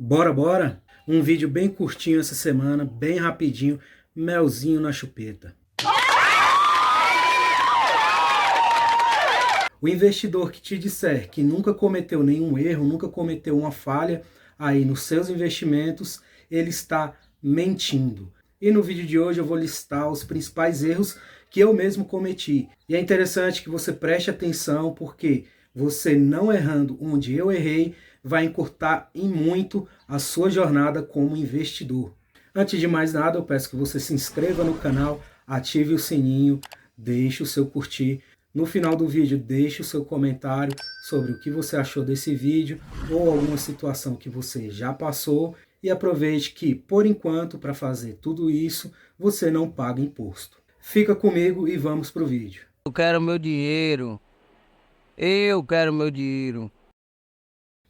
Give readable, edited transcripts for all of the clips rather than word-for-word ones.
Bora, bora? Um vídeo bem curtinho essa semana, bem rapidinho, melzinho na chupeta. O investidor que te disser que nunca cometeu nenhum erro, nunca cometeu uma falha aí nos seus investimentos, ele está mentindo. E no vídeo de hoje eu vou listar os principais erros que eu mesmo cometi. E é interessante que você preste atenção, porque você não errando onde eu errei, vai encurtar em muito a sua jornada como investidor. Antes de mais nada, eu peço que você se inscreva no canal, ative o sininho, deixe o seu curtir. No final do vídeo, deixe o seu comentário sobre o que você achou desse vídeo ou alguma situação que você já passou. E aproveite que, por enquanto, para fazer tudo isso, você não paga imposto. Fica comigo e vamos para o vídeo. Eu quero meu dinheiro. Eu quero meu dinheiro.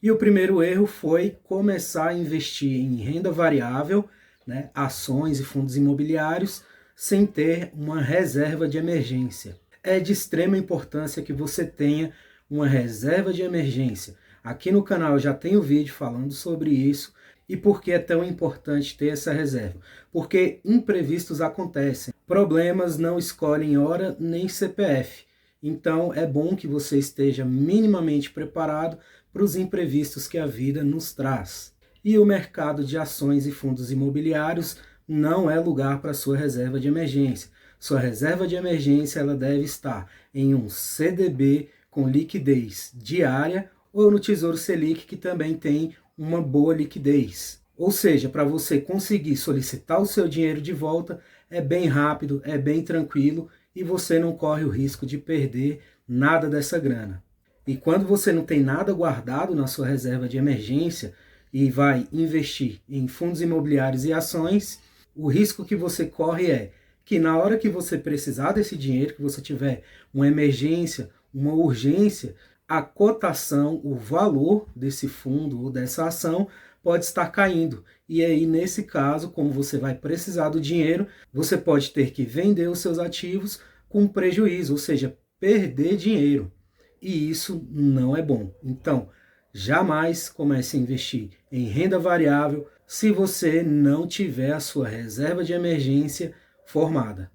E o primeiro erro foi começar a investir em renda variável, né, ações e fundos imobiliários, sem ter uma reserva de emergência. É de extrema importância que você tenha uma reserva de emergência. Aqui no canal eu já tenho vídeo falando sobre isso e por que é tão importante ter essa reserva. Porque imprevistos acontecem. Problemas não escolhem hora nem CPF. Então é bom que você esteja minimamente preparado para os imprevistos que a vida nos traz. E o mercado de ações e fundos imobiliários não é lugar para sua reserva de emergência. Sua reserva de emergência ela deve estar em um CDB com liquidez diária ou no Tesouro Selic, que também tem uma boa liquidez. Ou seja, para você conseguir solicitar o seu dinheiro de volta, é bem rápido, é bem tranquilo e você não corre o risco de perder nada dessa grana. E quando você não tem nada guardado na sua reserva de emergência e vai investir em fundos imobiliários e ações, o risco que você corre é que na hora que você precisar desse dinheiro, que você tiver uma emergência, uma urgência, a cotação, o valor desse fundo ou dessa ação pode estar caindo. E aí, nesse caso, como você vai precisar do dinheiro, você pode ter que vender os seus ativos com prejuízo, ou seja, perder dinheiro. E isso não é bom. Então, jamais comece a investir em renda variável se você não tiver a sua reserva de emergência formada.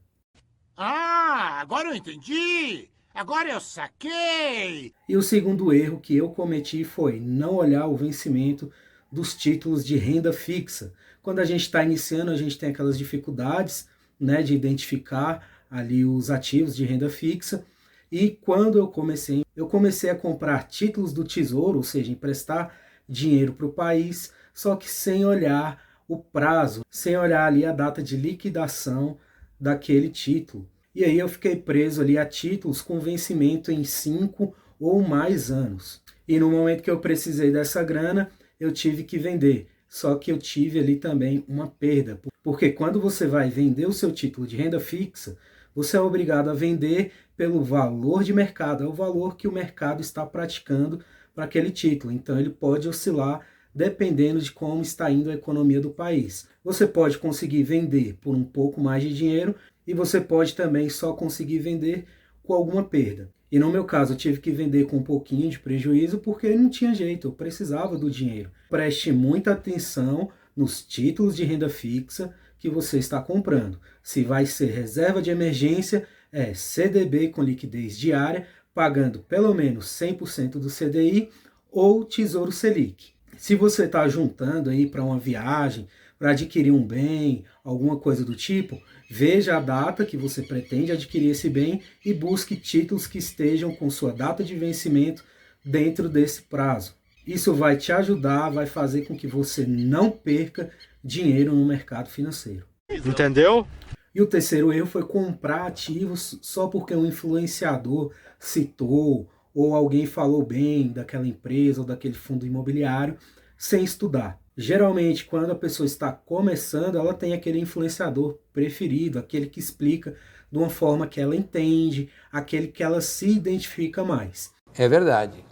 Ah, agora eu entendi! Agora eu saquei! E o segundo erro que eu cometi foi não olhar o vencimento dos títulos de renda fixa. Quando a gente está iniciando, a gente tem aquelas dificuldades, né, de identificar ali os ativos de renda fixa. E quando eu comecei a comprar títulos do Tesouro, ou seja, emprestar dinheiro para o país, só que sem olhar o prazo, sem olhar ali a data de liquidação daquele título. E aí eu fiquei preso ali a títulos com vencimento em 5 ou mais anos. E no momento que eu precisei dessa grana, eu tive que vender. Só que eu tive ali também uma perda. Porque quando você vai vender o seu título de renda fixa, você é obrigado a vender pelo valor de mercado. É o valor que o mercado está praticando para aquele título. Então ele pode oscilar dependendo de como está indo a economia do país. Você pode conseguir vender por um pouco mais de dinheiro e você pode também só conseguir vender com alguma perda. E no meu caso, eu tive que vender com um pouquinho de prejuízo porque não tinha jeito, eu precisava do dinheiro. Preste muita atenção nos títulos de renda fixa que você está comprando. Se vai ser reserva de emergência, é CDB com liquidez diária, pagando pelo menos 100% do CDI ou Tesouro Selic. Se você está juntando aí para uma viagem, para adquirir um bem, alguma coisa do tipo, veja a data que você pretende adquirir esse bem e busque títulos que estejam com sua data de vencimento dentro desse prazo. Isso vai te ajudar, vai fazer com que você não perca dinheiro no mercado financeiro. Entendeu? E o terceiro erro foi comprar ativos só porque um influenciador citou ou alguém falou bem daquela empresa ou daquele fundo imobiliário sem estudar. Geralmente, quando a pessoa está começando, ela tem aquele influenciador preferido, aquele que explica de uma forma que ela entende, aquele que ela se identifica mais. É verdade.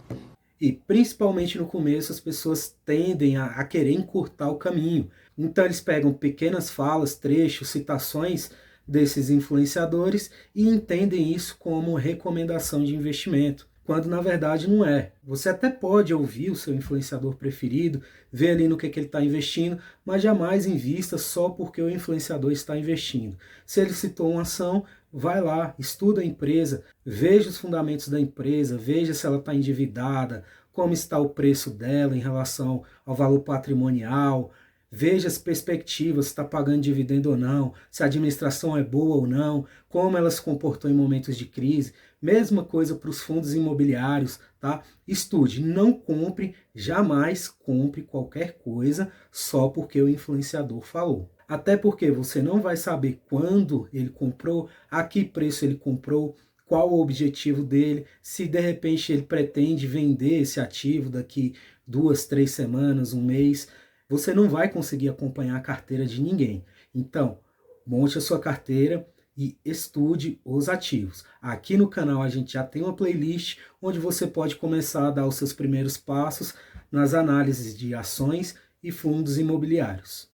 E principalmente no começo as pessoas tendem a querer encurtar o caminho. Então eles pegam pequenas falas, trechos, citações desses influenciadores e entendem isso como recomendação de investimento. quando na verdade não é. Você até pode ouvir o seu influenciador preferido, ver ali no que ele está investindo, mas jamais invista só porque o influenciador está investindo. Se ele citou uma ação, vai lá, estuda a empresa, veja os fundamentos da empresa, veja se ela está endividada, como está o preço dela em relação ao valor patrimonial, veja as perspectivas, se está pagando dividendo ou não, se a administração é boa ou não, como ela se comportou em momentos de crise. Mesma coisa para os fundos imobiliários, tá? Estude, não compre, jamais compre qualquer coisa só porque o influenciador falou. Até porque você não vai saber quando ele comprou, a que preço ele comprou, qual o objetivo dele, se de repente ele pretende vender esse ativo daqui 2, 3 semanas, um mês. Você não vai conseguir acompanhar a carteira de ninguém. Então, monte a sua carteira e estude os ativos. Aqui no canal a gente já tem uma playlist onde você pode começar a dar os seus primeiros passos nas análises de ações e fundos imobiliários.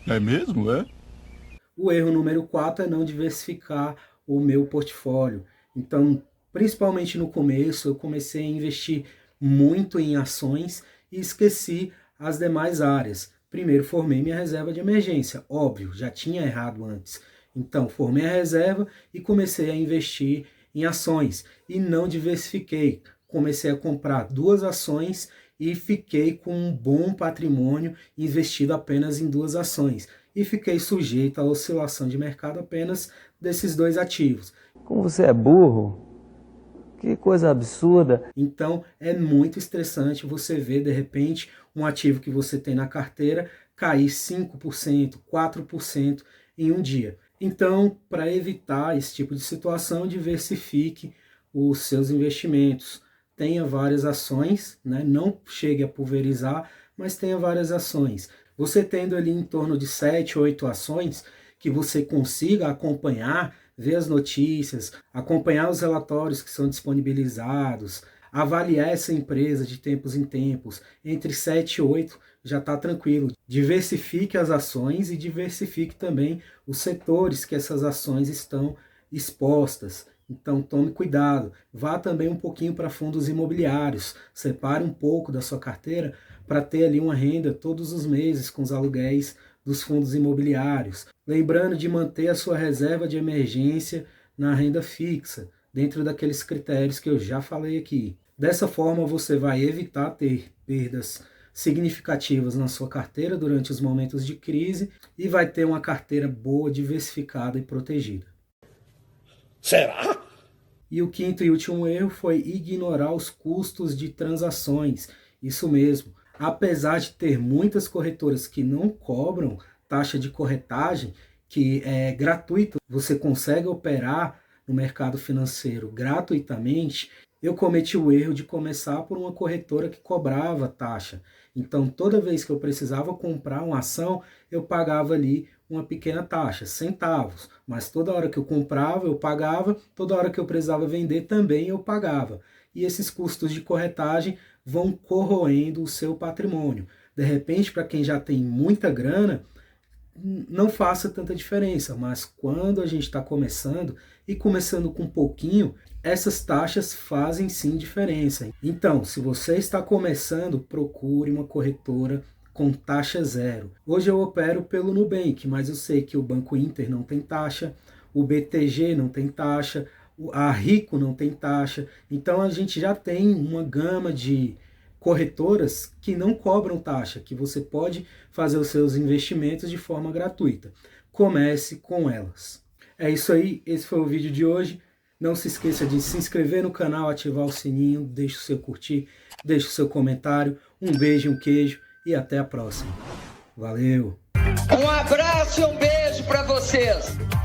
É mesmo, é? O erro número 4 é não diversificar o meu portfólio. Então, principalmente no começo, eu comecei a investir muito em ações e esqueci as demais áreas. Primeiro, formei minha reserva de emergência. Óbvio, já tinha errado antes. Então, formei a reserva e comecei a investir em ações. E não diversifiquei. Comecei a comprar 2 ações e fiquei com um bom patrimônio investido apenas em 2 ações. E fiquei sujeito à oscilação de mercado apenas desses 2 ativos. Como você é burro? Que coisa absurda. Então, é muito estressante você ver, de repente, um ativo que você tem na carteira cair 5%, 4% em um dia. Então, para evitar esse tipo de situação, diversifique os seus investimentos. Tenha várias ações, né? Não chegue a pulverizar, mas tenha várias ações. Você tendo ali em torno de 7, 8 ações, que você consiga acompanhar, ver as notícias, acompanhar os relatórios que são disponibilizados, avaliar essa empresa de tempos em tempos, entre 7 e 8 já está tranquilo. Diversifique as ações e diversifique também os setores que essas ações estão expostas. Então tome cuidado, vá também um pouquinho para fundos imobiliários, separe um pouco da sua carteira para ter ali uma renda todos os meses com os aluguéis dos fundos imobiliários. Lembrando de manter a sua reserva de emergência na renda fixa, dentro daqueles critérios que eu já falei aqui. Dessa forma você vai evitar ter perdas significativas na sua carteira durante os momentos de crise e vai ter uma carteira boa, diversificada e protegida. Será? E o 5º e último erro foi ignorar os custos de transações. Isso mesmo, apesar de ter muitas corretoras que não cobram taxa de corretagem, que é gratuito, você consegue operar no mercado financeiro gratuitamente, eu cometi o erro de começar por uma corretora que cobrava taxa. Então, toda vez que eu precisava comprar uma ação, eu pagava ali uma pequena taxa, centavos. Mas toda hora que eu comprava, eu pagava. Toda hora que eu precisava vender, também eu pagava. E esses custos de corretagem vão corroendo o seu patrimônio. De repente, para quem já tem muita grana, não faça tanta diferença, mas quando a gente está começando e começando com pouquinho, essas taxas fazem sim diferença. Então, se você está começando, procure uma corretora com taxa zero. Hoje eu opero pelo Nubank, mas eu sei que o Banco Inter não tem taxa, o BTG não tem taxa, a Rico não tem taxa. Então a gente já tem uma gama de corretoras que não cobram taxa, que você pode fazer os seus investimentos de forma gratuita. Comece com elas. É isso aí, esse foi o vídeo de hoje. Não se esqueça de se inscrever no canal, ativar o sininho, deixe o seu curtir, deixe o seu comentário. Um beijo, um queijo e até a próxima. Valeu! Um abraço e um beijo para vocês!